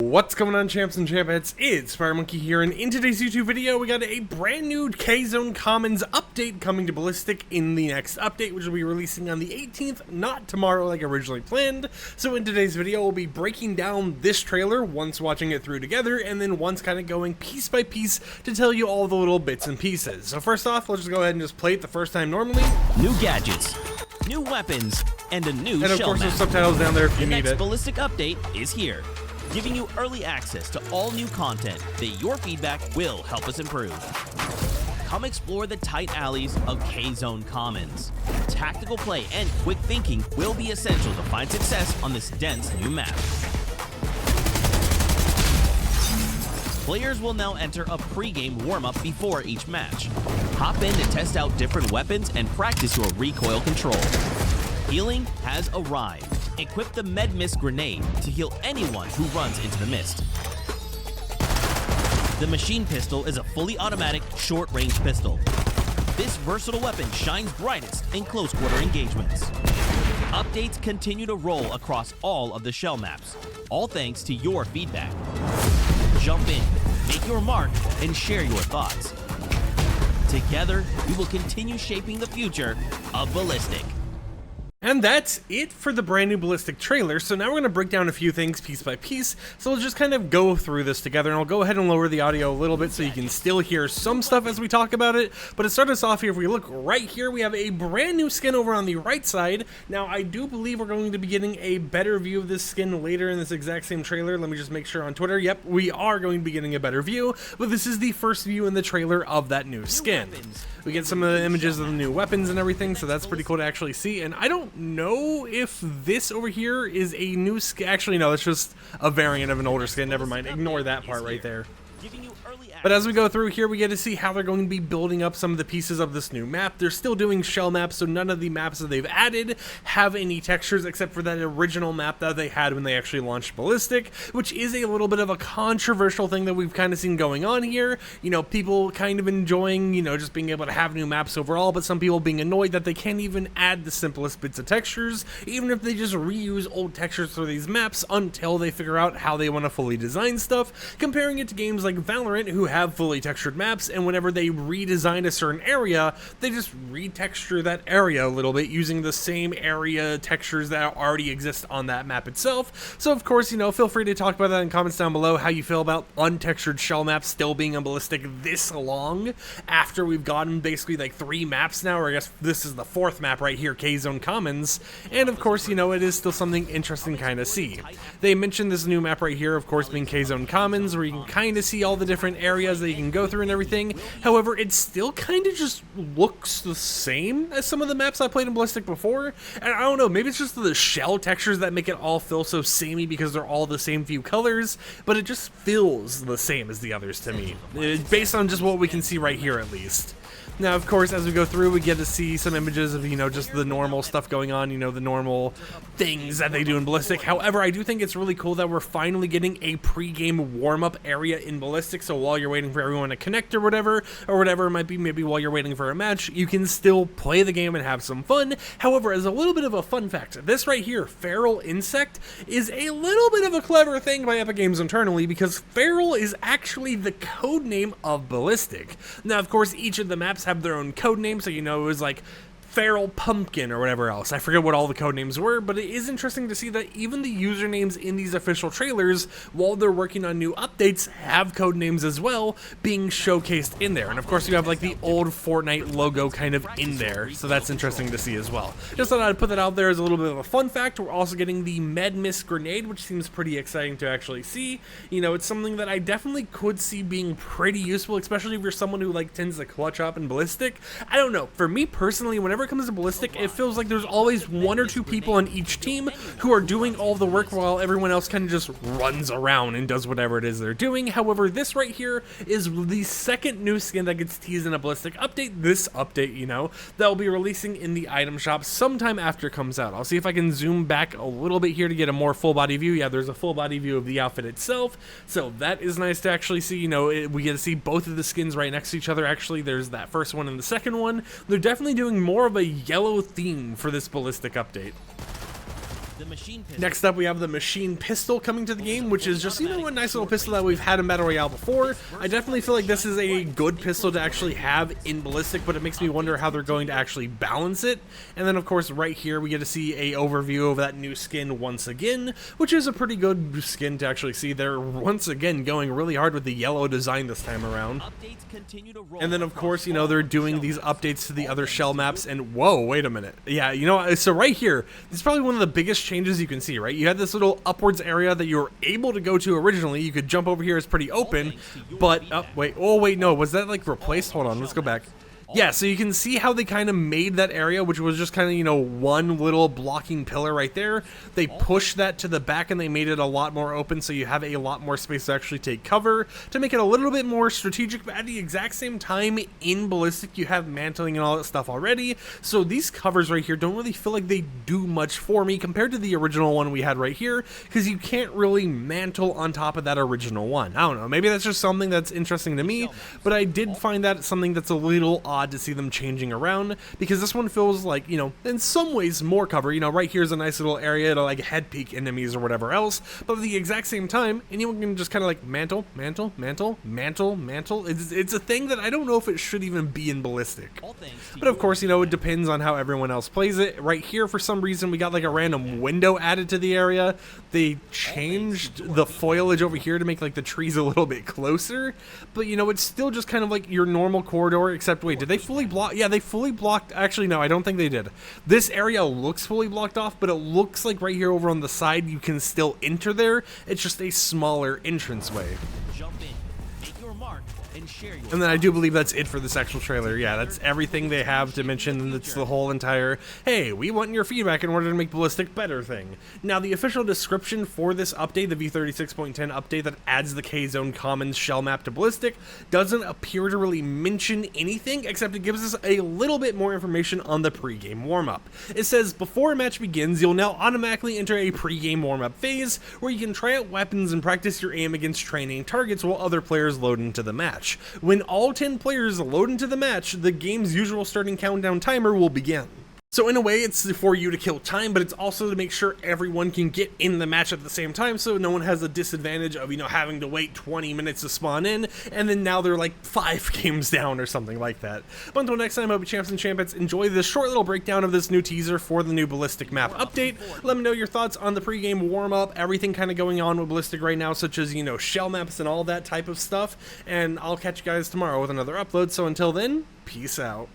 What's going on, champs and champettes? It's FireMonkey here, and in today's YouTube video we got a brand new K-Zone Commons update coming to Ballistic in the next update, which will be releasing on the 18th, not tomorrow like originally planned. So in today's video we'll be breaking down this trailer, once watching it through together, and then once kind of going piece by piece to tell you all the little bits and pieces. So first off, let's just go ahead and just play it the first time normally. New gadgets, new weapons, and a new and of shell course map. there's subtitles down there if you need The next it. Ballistic update is here, giving you early access to all new content that your feedback will help us improve. Come explore the tight alleys of K-Zone Commons. Tactical play and quick thinking will be essential to find success on this dense new map. Players will now enter a pre-game warm-up before each match. Hop in to test out different weapons and practice your recoil control. Healing has arrived. Equip the Med Mist grenade to heal anyone who runs into the mist. The machine pistol is a fully automatic short-range pistol. This versatile weapon shines brightest in close-quarter engagements. Updates continue to roll across all of the shell maps, all thanks to your feedback. Jump in, make your mark, and share your thoughts. Together, we will continue shaping the future of Ballistic. And that's it for the brand new Ballistic trailer. So now we're going to break down a few things piece by piece. So we'll just kind of go through this together, and I'll go ahead and lower the audio a little bit so you can still hear some stuff as we talk about it. But to start us off here, if we look right here, we have a brand new skin over on the right side. Now, I do believe we're going to be getting a better view of this skin later in this exact same trailer. Let me just make sure on Twitter. Yep, we are going to be getting a better view, but this is the first view in the trailer of that new skin. We get some of the images of the new weapons and everything, so that's pretty cool to actually see. And I don't know if this over here is a new skin. Actually, no, it's just a variant of an older skin. Never mind. Ignore that part right there. But as we go through here, we get to see how they're going to be building up some of the pieces of this new map. They're still doing shell maps, so none of the maps that they've added have any textures except for that original map that they had when they actually launched Ballistic, which is a little bit of a controversial thing that we've kind of seen going on here. You know, people kind of enjoying, you know, just being able to have new maps overall, but some people being annoyed that they can't even add the simplest bits of textures, even if they just reuse old textures for these maps until they figure out how they want to fully design stuff, comparing it to games like Valorant, who have fully textured maps, and whenever they redesign a certain area, they just retexture that area a little bit using the same area textures that already exist on that map itself. So of course, you know, feel free to talk about that in comments down below, how you feel about untextured shell maps still being on Ballistic this long after we've gotten basically like 3 maps now, or I guess this is the 4th map right here, K-Zone Commons. And of course, you know, it is still something interesting to kind of see. They mentioned this new map right here, of course, being K-Zone Commons, where you can kind of see all the different areas that you can go through and everything. However, it still kind of just looks the same as some of the maps I played in Ballistic before. And I don't know, maybe it's just the shell textures that make it all feel so samey because they're all the same few colors, but it just feels the same as the others to me, based on just what we can see right here at least. Now, of course, as we go through, we get to see some images of, you know, just the normal stuff going on, you know, the normal things that they do in Ballistic. However, I do think it's really cool that we're finally getting a pre-game warm-up area in Ballistic, so while you're waiting for everyone to connect or whatever it might be, maybe while you're waiting for a match, you can still play the game and have some fun. However, as a little bit of a fun fact, this right here, Feral Insect, is a little bit of a clever thing by Epic Games internally, because Feral is actually the code name of Ballistic. Now, of course, each of the maps have their own code name, so you know it was like Feral Pumpkin or whatever else. I forget what all the code names were, but it is interesting to see that even the usernames in these official trailers, while they're working on new updates, have code names as well being showcased in there. And of course, you have like the old Fortnite logo kind of in there, so that's interesting to see as well. Just thought I'd put that out there as a little bit of a fun fact. We're also getting the Med Mist grenade, which seems pretty exciting to actually see. You know, it's something that I definitely could see being pretty useful, especially if you're someone who like tends to clutch up in Ballistic. I don't know, for me personally, whenever it comes to Ballistic, it feels like there's always 1 or 2 people on each team who are doing all the work while everyone else kind of just runs around and does whatever it is they're doing. However, this right here is the 2nd new skin that gets teased in a Ballistic update, this update, you know, that will be releasing in the item shop sometime after it comes out. I'll see if I can zoom back a little bit here to get a more full body view. Yeah, there's a full body view of the outfit itself, so that is nice to actually see. You know, we get to see both of the skins right next to each other. Actually, there's that first one and the second one. They're definitely doing more of a yellow theme for this Ballistic update. The machine pistol. Next up, we have the machine pistol coming to the game, which is just, you know, a nice little pistol that we've had in Battle Royale before. I definitely feel like this is a good pistol to actually have in Ballistic, but it makes me wonder how they're going to actually balance it. And then, of course, right here, we get to see a overview of that new skin once again, which is a pretty good skin to actually see. They're once again going really hard with the yellow design this time around. And then, of course, you know, they're doing these updates to the other shell maps, and whoa, wait a minute. Yeah, you know, so right here, this is probably one of the biggest changes you can see, right? You had this little upwards area that you were able to go to originally. You could jump over here, it's pretty open, but, wait, no, was that like replaced? Hold on, let's go back. Yeah, so you can see how they kind of made that area, which was just kind of, you know, one little blocking pillar right there. They pushed that to the back and they made it a lot more open, so you have a lot more space to actually take cover to make it a little bit more strategic, but at the exact same time, in Ballistic, you have mantling and all that stuff already, so these covers right here don't really feel like they do much for me compared to the original one we had right here, because you can't really mantle on top of that original one. I don't know, maybe that's just something that's interesting to me, but I did find that something that's a little odd to see them changing around, because this one feels like, you know, in some ways more cover. You know, right here's a nice little area to like head peek enemies or whatever else, but at the exact same time, anyone can just kind of like mantle. It's a thing that I don't know if it should even be in Ballistic. But of course, you know, it depends on how everyone else plays it. Right here, for some reason, we got like a random window added to the area. They changed the foliage over here to make like the trees a little bit closer, but you know, it's still just kind of like your normal corridor, except wait, did they fully block? Yeah, they fully blocked. Actually, no, I don't think they did. This area looks fully blocked off, but it looks like right here over on the side, you can still enter there. It's just a smaller entranceway. Jump in, make your mark, and share your And then I do believe that's it for this actual trailer. Yeah, that's everything they have to mention, and it's the whole entire, hey, we want your feedback in order to make Ballistic better thing. Now, the official description for this update, the V36.10 update that adds the K-Zone Commons shell map to Ballistic, doesn't appear to really mention anything, except it gives us a little bit more information on the pregame warm-up. It says, before a match begins, you'll now automatically enter a pregame warm-up phase, where you can try out weapons and practice your aim against training targets while other players load into the match. When all 10 players load into the match, the game's usual starting countdown timer will begin. So in a way, it's for you to kill time, but it's also to make sure everyone can get in the match at the same time, so no one has a disadvantage of, you know, having to wait 20 minutes to spawn in, and then now they're like 5 games down or something like that. But until next time, I hope you champs and champions enjoy this short little breakdown of this new teaser for the new Ballistic map update. Let me know your thoughts on the pregame warm-up, everything kind of going on with Ballistic right now, such as, you know, shell maps and all that type of stuff, and I'll catch you guys tomorrow with another upload, so until then, peace out.